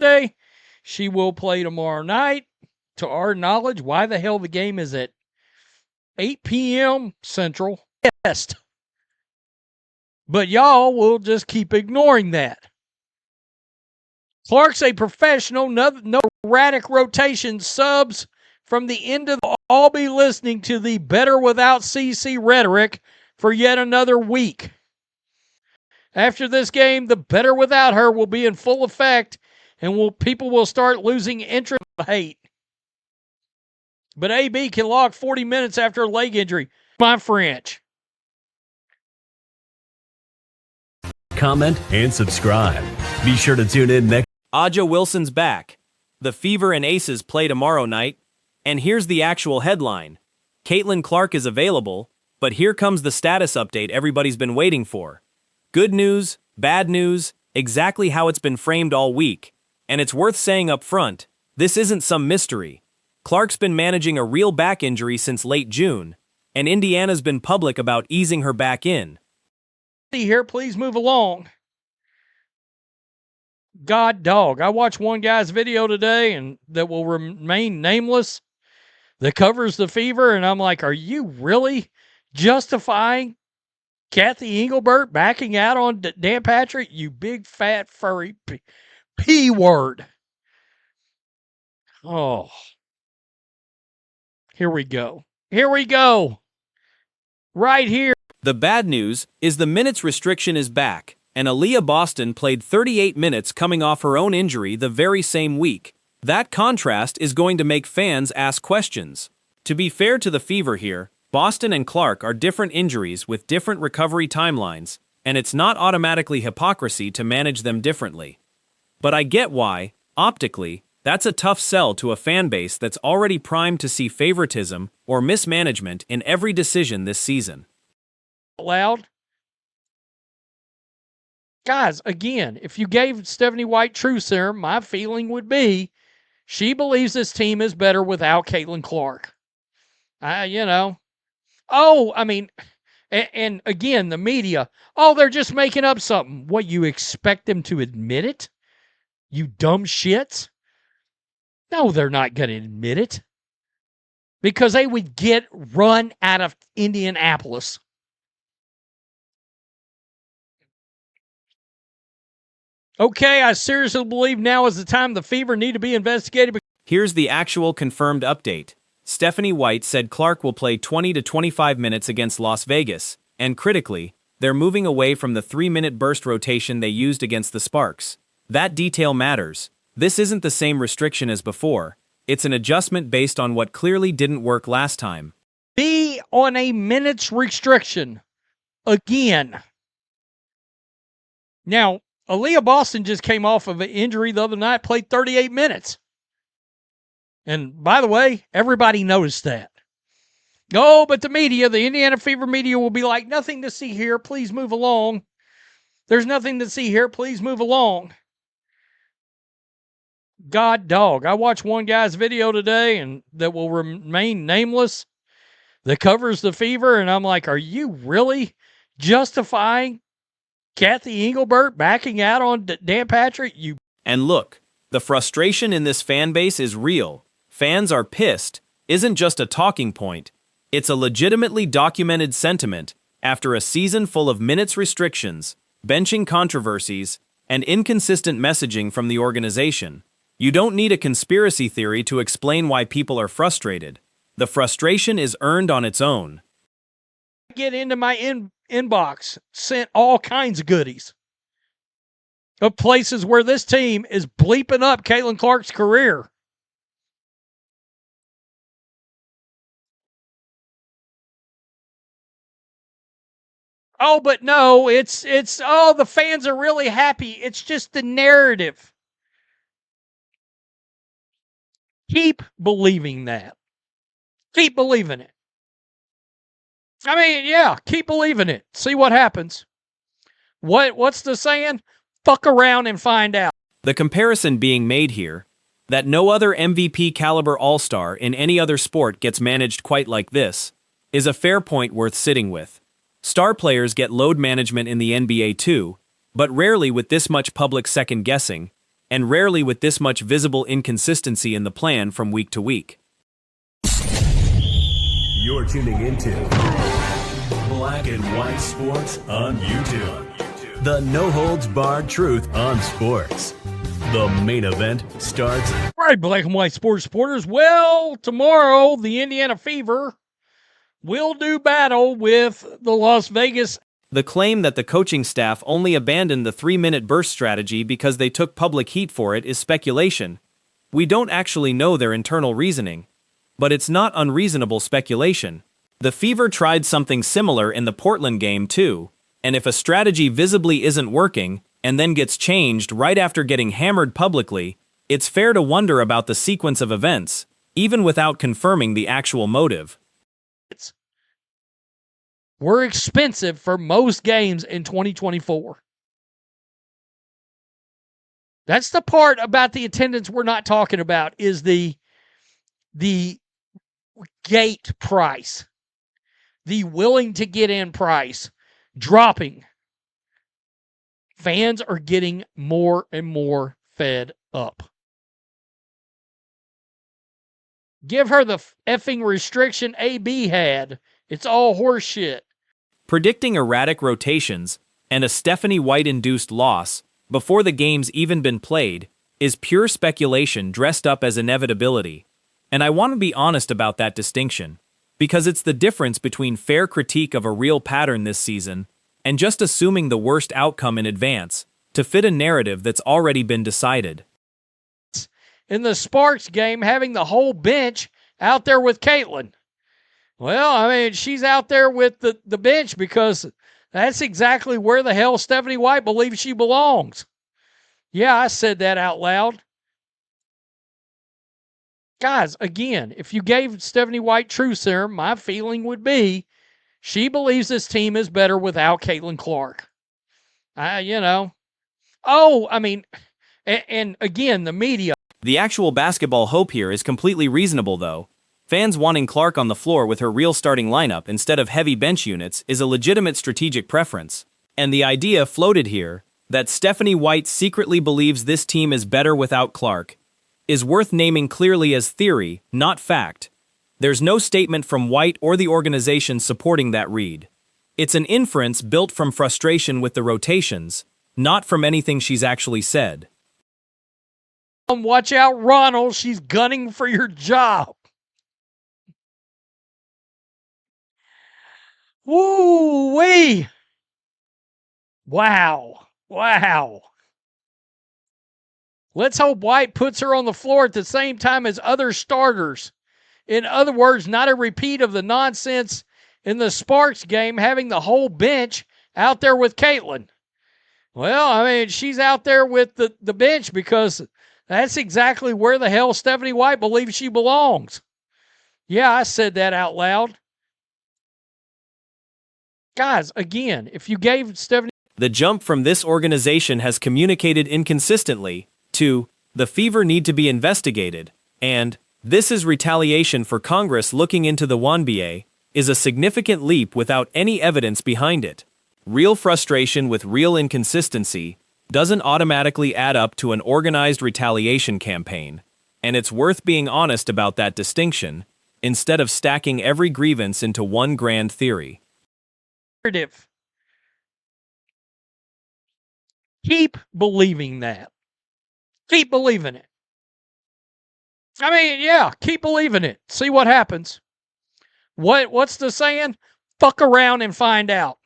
Day. She will play tomorrow night. To our knowledge, why the hell the game is at 8 p.m. Central West. But y'all will just keep ignoring that. Clark's a professional, no erratic rotation. Subs from the end of the all be listening to the better without CC rhetoric for yet another week. After this game, the better without her will be in full effect, and people will start losing interest and hate. But AB can log 40 minutes after a leg injury. My French. Comment and subscribe. Be sure to tune in next. Aja Wilson's back. The Fever and Aces play tomorrow night. And here's the actual headline. Caitlin Clark is available, but here comes the status update everybody's been waiting for. Good news, bad news, exactly how it's been framed all week. And it's worth saying up front, this isn't some mystery. Clark's been managing a real back injury since late June, and Indiana's been public about easing her back in. Here, please move along. God dog. I watched one guy's video today and that will remain nameless that covers the Fever, and I'm like, are you really justifying Kathy Engelbert backing out on Dan Patrick? You big fat furry P word. Oh. Here we go. Here we go. Right here. The bad news is the minutes restriction is back, and Aaliyah Boston played 38 minutes coming off her own injury the very same week. That contrast is going to make fans ask questions. To be fair to the Fever here, Boston and Clark are different injuries with different recovery timelines, and it's not automatically hypocrisy to manage them differently. But I get why, optically, that's a tough sell to a fan base that's already primed to see favoritism or mismanagement in every decision this season. Loud. Guys, again, if you gave Stephanie White true serum, my feeling would be she believes this team is better without Caitlin Clark. And again, the media, they're just making up something. What, you expect them to admit it? You dumb shits? No, they're not going to admit it. Because they would get run out of Indianapolis. Okay, I seriously believe now is the time the Fever need to be investigated. Here's the actual confirmed update. Stephanie White said Clark will play 20 to 25 minutes against Las Vegas, and critically, they're moving away from the 3-minute burst rotation they used against the Sparks. That detail matters. This isn't the same restriction as before. It's an adjustment based on what clearly didn't work last time. Be on a minutes restriction. Again. Now, Aaliyah Boston just came off of an injury the other night, played 38 minutes. And by the way, everybody noticed that. Oh, but the media, the Indiana Fever media will be like, nothing to see here, please move along. There's nothing to see here, please move along. God dog. I watched one guy's video today and that will remain nameless that covers the Fever, and I'm like, are you really justifying Kathy Engelbert backing out on Dan Patrick? And look, the frustration in this fan base is real. Fans are pissed isn't just a talking point. It's a legitimately documented sentiment after a season full of minutes restrictions, benching controversies, and inconsistent messaging from the organization. You don't need a conspiracy theory to explain why people are frustrated. The frustration is earned on its own. Get into my inbox, sent all kinds of goodies of places where this team is bleeping up Caitlin Clark's career. Oh, but no, it's the fans are really happy. It's just the narrative. Keep believing that. Keep believing it. I mean, yeah, keep believing it. See what happens. What's the saying? Fuck around and find out. The comparison being made here, that no other MVP caliber all-star in any other sport gets managed quite like this, is a fair point worth sitting with. Star players get load management in the NBA too, but rarely with this much public second-guessing, and rarely with this much visible inconsistency in the plan from week to week. You're tuning into Black and White Sports on YouTube. The no-holds-barred truth on sports. The main event starts. All right, Black and White Sports supporters. Well, tomorrow, the Indiana Fever will do battle with the Las Vegas. The claim that the coaching staff only abandoned the 3-minute burst strategy because they took public heat for it is speculation. We don't actually know their internal reasoning. But it's not unreasonable speculation. The Fever tried something similar in the Portland game too, and if a strategy visibly isn't working, and then gets changed right after getting hammered publicly, it's fair to wonder about the sequence of events, even without confirming the actual motive. Were expensive for most games in 2024. That's the part about the attendance we're not talking about, is the gate price, the willing to get in price dropping. Fans are getting more and more fed up. Give her the effing restriction AB had. It's all horseshit. Predicting erratic rotations and a Stephanie White-induced loss before the game's even been played is pure speculation dressed up as inevitability. And I want to be honest about that distinction, because it's the difference between fair critique of a real pattern this season and just assuming the worst outcome in advance to fit a narrative that's already been decided. In the Sparks game, having the whole bench out there with Caitlin. Well, I mean, she's out there with the bench because that's exactly where the hell Stephanie White believes she belongs. Yeah, I said that out loud. Guys, again, if you gave Stephanie White truth serum, my feeling would be she believes this team is better without Caitlin Clark. And again, the media. The actual basketball hope here is completely reasonable, though. Fans wanting Clark on the floor with her real starting lineup instead of heavy bench units is a legitimate strategic preference. And the idea floated here, that Stephanie White secretly believes this team is better without Clark, is worth naming clearly as theory, not fact. There's no statement from White or the organization supporting that read. It's an inference built from frustration with the rotations, not from anything she's actually said. Watch out, Ronald. She's gunning for your job. Woo-wee. Wow. Let's hope White puts her on the floor at the same time as other starters. In other words, not a repeat of the nonsense in the Sparks game, having the whole bench out there with Caitlin. Well, I mean, she's out there with the bench because that's exactly where the hell Stephanie White believes she belongs. Yeah, I said that out loud. Guys, again, if you gave Stephanie... The jump from this organization has communicated inconsistently to, the Fever need to be investigated, and, this is retaliation for Congress looking into the WNBA, is a significant leap without any evidence behind it. Real frustration with real inconsistency doesn't automatically add up to an organized retaliation campaign, and it's worth being honest about that distinction, instead of stacking every grievance into one grand theory. Keep believing that. Keep believing it. I mean, yeah, keep believing it. See what happens. What's the saying? Fuck around and find out.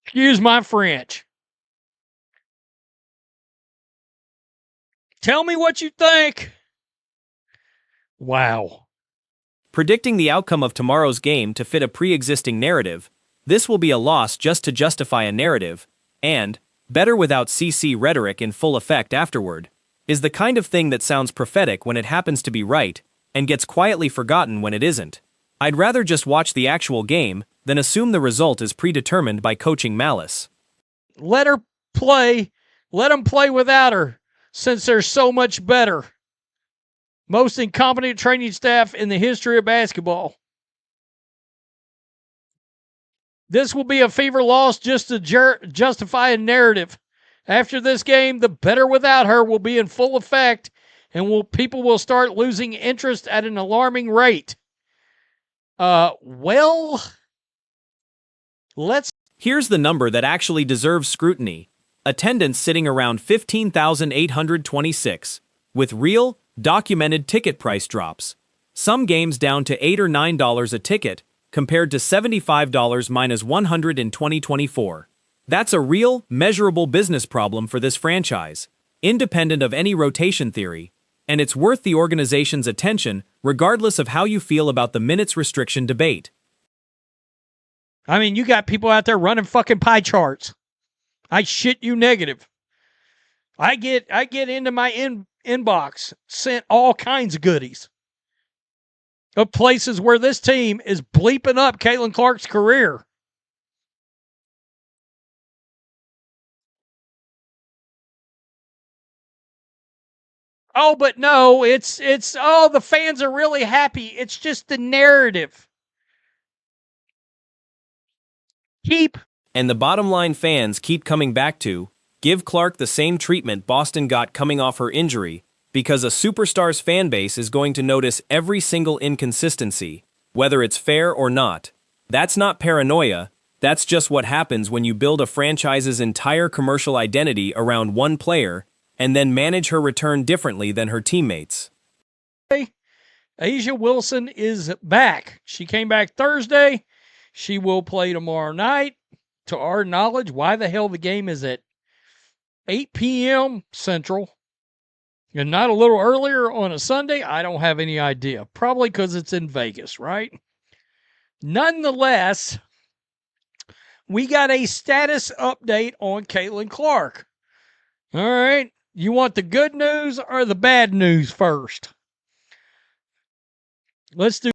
Excuse my French. Tell me what you think. Wow. Predicting the outcome of tomorrow's game to fit a pre-existing narrative, this will be a loss just to justify a narrative, and, better without CC rhetoric in full effect afterward, is the kind of thing that sounds prophetic when it happens to be right, and gets quietly forgotten when it isn't. I'd rather just watch the actual game than assume the result is predetermined by coaching malice. Let her play. Let them play without her, since they're so much better. Most incompetent training staff in the history of basketball. This will be a Fever loss just to justify a narrative, After this game, the better without her will be in full effect, and people will start losing interest at an alarming rate. Well, let's. Here's the number that actually deserves scrutiny. Attendance sitting around 15,826, with real, documented ticket price drops. Some games down to $8 or $9 a ticket, compared to $75 minus 100 in 2024. That's a real, measurable business problem for this franchise, independent of any rotation theory, and it's worth the organization's attention regardless of how you feel about the minutes restriction debate. I mean, you got people out there running fucking pie charts. I shit you negative. I get into my inbox, sent all kinds of goodies of places where this team is bleeping up Caitlin Clark's career. Oh, but no, it's the fans are really happy. It's just the narrative. And the bottom line fans keep coming back to, give Clark the same treatment Boston got coming off her injury, because a superstar's fan base is going to notice every single inconsistency, whether it's fair or not. That's not paranoia, that's just what happens when you build a franchise's entire commercial identity around one player, and then manage her return differently than her teammates. A'ja Wilson is back. She came back Thursday. She will play tomorrow night. To our knowledge, why the hell the game is at 8 p.m. Central and not a little earlier on a Sunday, I don't have any idea. Probably because it's in Vegas, right? Nonetheless, we got a status update on Caitlin Clark. All right. You want the good news or the bad news first? Let's do